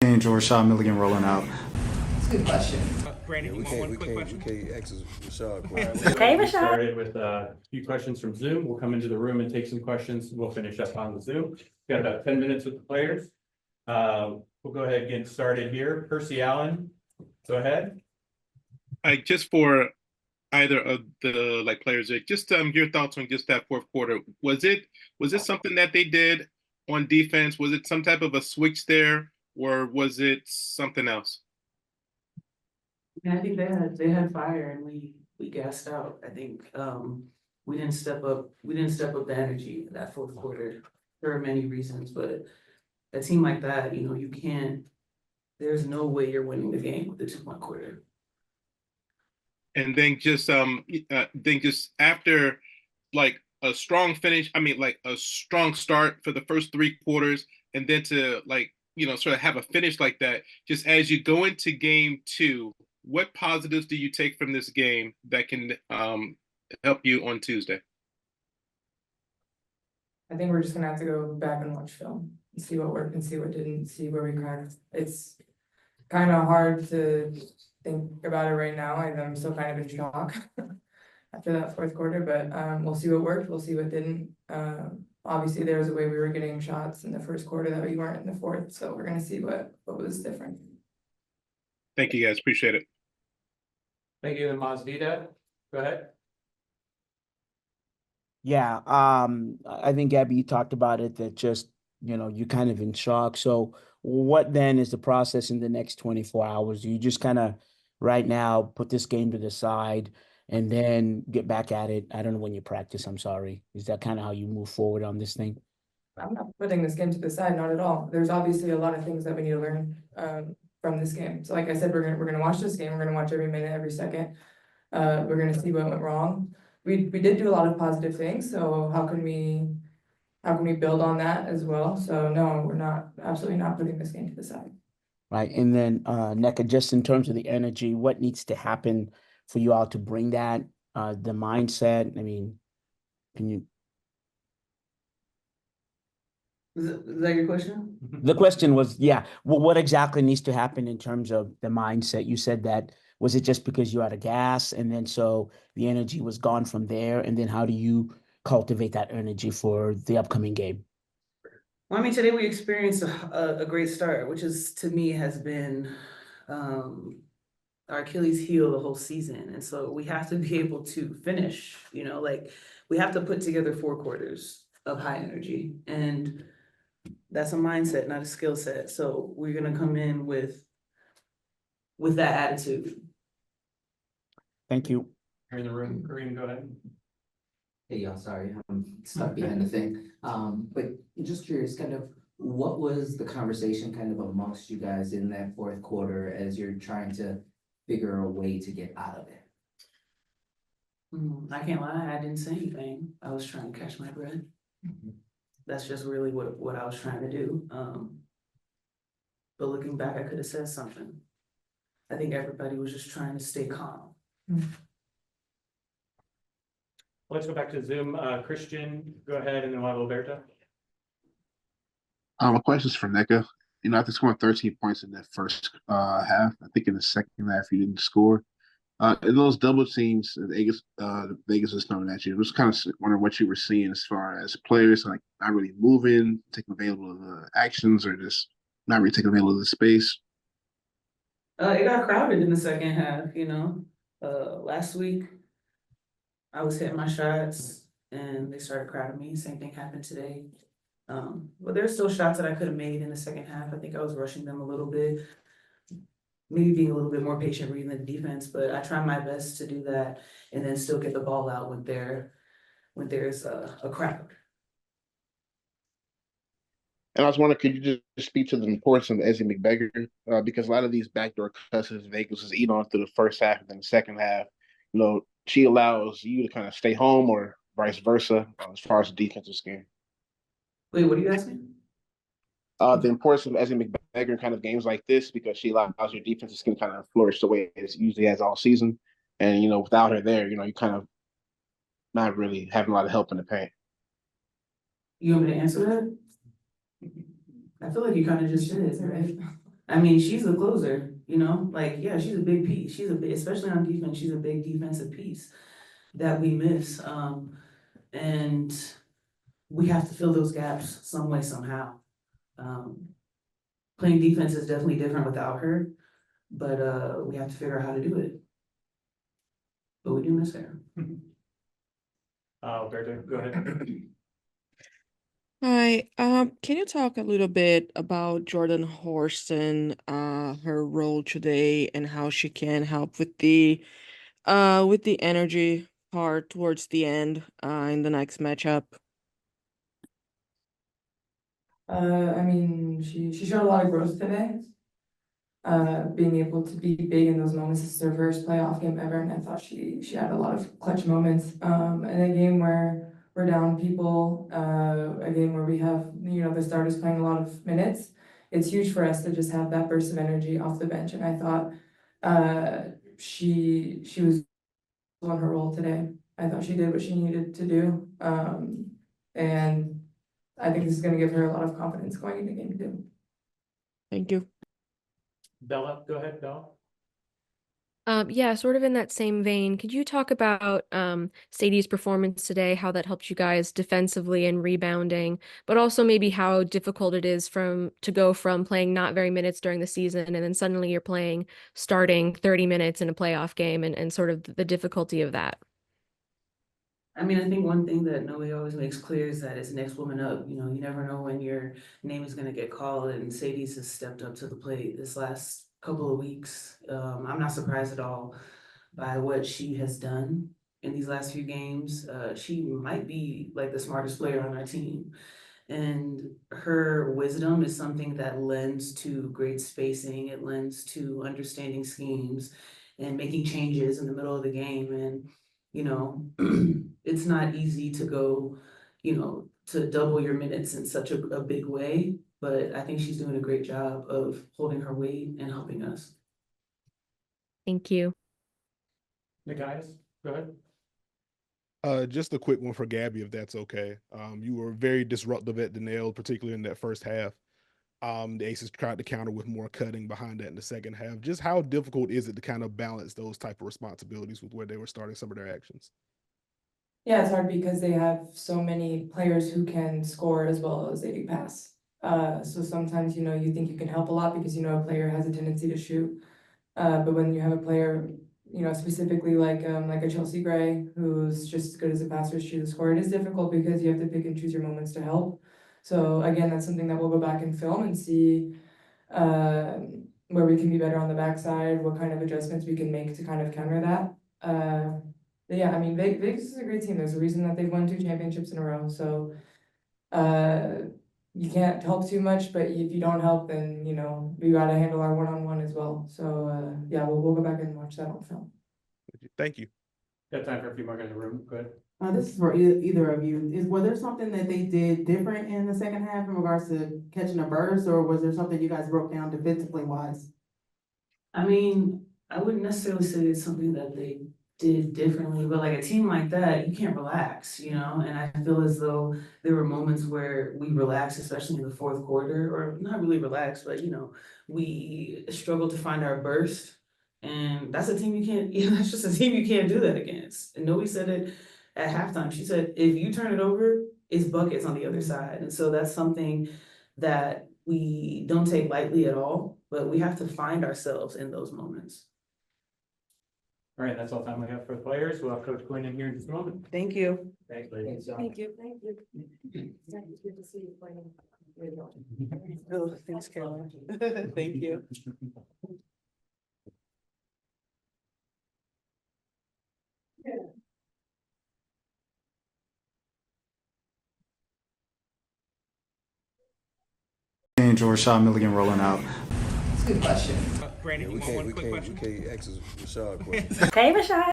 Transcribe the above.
Angel Rashad Milligan rolling out. That's a good question. Brandon, you want one quick question? We can't ask Rashad. Okay, We Rashad. started with a few questions from Zoom. We'll come into the room and take some questions. We'll finish up on the Zoom. Got about 10 minutes with the players. We'll go ahead and get started here. Percy Allen, go ahead. Just for either of the players, just your thoughts on just that fourth quarter. Was it something that they did on defense? Was it some type of a switch there, or was it something else? Yeah, I think they had fire and we gassed out. I think we didn't step up the energy in that fourth quarter. There are many reasons, but a team like that, you can't, there's no way you're winning the game with the 2-point quarter. And then just after a strong finish, a strong start for the first 3 quarters, and then to sort of have a finish like that, just as you go into game 2, what positives do you take from this game that can help you on Tuesday? I think we're just gonna have to go back and watch film and see what worked and see what didn't, see where we cracked. It's kind of hard to think about it right now. I'm still kind of in shock after that fourth quarter, but we'll see what worked, we'll see what didn't. Obviously there was a way we were getting shots in the first quarter that we weren't in the fourth, so we're gonna see what was different. Thank you guys, appreciate it. Thank you, Masvidal. Go ahead. Yeah, I think Gabby, you talked about it, that just, you're kind of in shock. So what then is the process in the next 24 hours? Do you just kind of right now put this game to the side and then get back at it? I don't know when you practice, I'm sorry. Is that kind of how you move forward on this thing? I'm not putting this game to the side, not at all. There's obviously a lot of things that we need to learn from this game. So like I said, we're gonna watch this game, we're gonna watch every minute, every second. We're gonna see what went wrong. We did do a lot of positive things, so how can we build on that as well? So no, we're absolutely not putting this game to the side. Right. And then Nneka, just in terms of the energy, what needs to happen for you all to bring that, the mindset? I mean, can you? Is that your question? The question was, yeah, well, what exactly needs to happen in terms of the mindset? You said that, was it just because you're out of gas and then so the energy was gone from there? And then how do you cultivate that energy for the upcoming game? Well, today we experienced a great start, which is, to me, has been our Achilles heel the whole season. And so we have to be able to finish, we have to put together 4 quarters of high energy. And that's a mindset, not a skill set. So we're gonna come in with that attitude. Thank you. You're in the room. Kareem, go ahead. Hey, y'all, sorry, I'm stuck behind the thing. But just curious, kind of, what was the conversation kind of amongst you guys in that fourth quarter as you're trying to figure a way to get out of it? I can't lie, I didn't say anything. I was trying to catch my breath. That's just really what I was trying to do. But looking back, I could have said something. I think everybody was just trying to stay calm. Let's go back to Zoom. Christian, go ahead, and then we'll have Alberto. My question's for Nneka. After scoring 13 points in that first half, I think in the second half you didn't score. In those double teams, Vegas was coming at you. I was kind of wondering what you were seeing as far as players not really moving, taking available of the actions, or just not really taking available of the space. It got crowded in the second half, last week I was hitting my shots and they started crowding me. Same thing happened today. But there's still shots that I could have made in the second half. I think I was rushing them a little bit, maybe being a little bit more patient reading the defense, but I try my best to do that and then still get the ball out when there's a crowd. And I was wondering, could you just speak to the importance of Ezzy McBeggar? Because a lot of these backdoor cusses Vegas is eating on through the first half and then the second half. She allows you to kind of stay home or vice versa as far as the defensive scheme. Wait, what are you asking? The importance of Ezzy McBeggar in kind of games like this, because she allows your defensive scheme to kind of flourish the way it usually has all season. And, without her there, you kind of not really having a lot of help in the paint. You want me to answer that? I feel like you kind of just did, right? I mean, she's the closer, you know, like, yeah, she's a big piece. She's a big, especially on defense, she's a big defensive piece that we miss. And we have to fill those gaps some way, somehow. Playing defense is definitely different without her, but we have to figure out how to do it. But we do miss her. Berta, go ahead. Hi, can you talk a little bit about Jordan Horston, her role today and how she can help with the energy part towards the end, in the next matchup? I mean, she showed a lot of growth today. Being able to be big in those moments. This is her first playoff game ever, and I thought she had a lot of clutch moments. In a game where we're down people, a game where we have, you know, the starters playing a lot of minutes, it's huge for us to just have that burst of energy off the bench. And I thought she was on her role today. I thought she did what she needed to do. And I think this is gonna give her a lot of confidence going into game 2. Thank you. Bella, go ahead, Bella. Yeah, sort of in that same vein, could you talk about Sadie's performance today, how that helped you guys defensively and rebounding, but also maybe how difficult it is to go from playing not very minutes during the season and then suddenly you're playing starting 30 minutes in a playoff game and sort of the difficulty of that? I mean, I think one thing that nobody always makes clear is that it's next woman up. You know, you never know when your name is gonna get called, and Sadie's has stepped up to the plate this last couple of weeks. I'm not surprised at all by what she has done in these last few games. She might be like the smartest player on our team. And her wisdom is something that lends to great spacing. It lends to understanding schemes and making changes in the middle of the game. And, you know, it's not easy to go, you know, to double your minutes in such a big way. But I think she's doing a great job of holding her weight and helping us. Thank you. Nneka, go ahead. Just a quick one for Gabby, if that's okay. You were very disruptive at the nail, particularly in that first half. The Aces tried to counter with more cutting behind that in the second half. Just how difficult is it to kind of balance those type of responsibilities with where they were starting some of their actions? Yeah, it's hard because they have so many players who can score as well as they do pass. So sometimes, you know, you think you can help a lot because, you know, a player has a tendency to shoot. But when you have a player, you know, specifically like a Chelsea Gray, who's just as good as a passer as she is a scorer, it is difficult because you have to pick and choose your moments to help. So again, that's something that we'll go back and film and see where we can be better on the backside, what kind of adjustments we can make to kind of counter that. But yeah, I mean, Vegas is a great team. There's a reason that they've won 2 championships in a row. So you can't help too much, but if you don't help, then, you know, we got to handle our one-on-one as well. So yeah, we'll go back and watch that on film. Thank you. Got time for a few more in the room. Go ahead. This is for either of you. Was there something that they did different in the second half in regards to catching a burst, or was there something you guys broke down defensively wise? I mean, I wouldn't necessarily say it's something that they did differently, but like a team like that, you can't relax, you know? And I feel as though there were moments where we relaxed, especially in the fourth quarter, or not really relaxed, but, you know, we struggled to find our burst. And that's a team you can't, you know, that's just a team you can't do that against. And nobody said it at halftime. She said, if you turn it over, it's buckets on the other side. And so that's something that we don't take lightly at all, but we have to find ourselves in those moments. All right, that's all time we have for the players. We'll have Coach Quinn in here in just a moment. Thank you. Thanks, ladies. Thank you. Thank you. It's good to see you playing. Oh, thanks, Caroline. Thank you. And Rashad Milligan rolling out. That's a good question. Brandon, you want one quick question? We can't ask Rashad question. Hey, Rashad.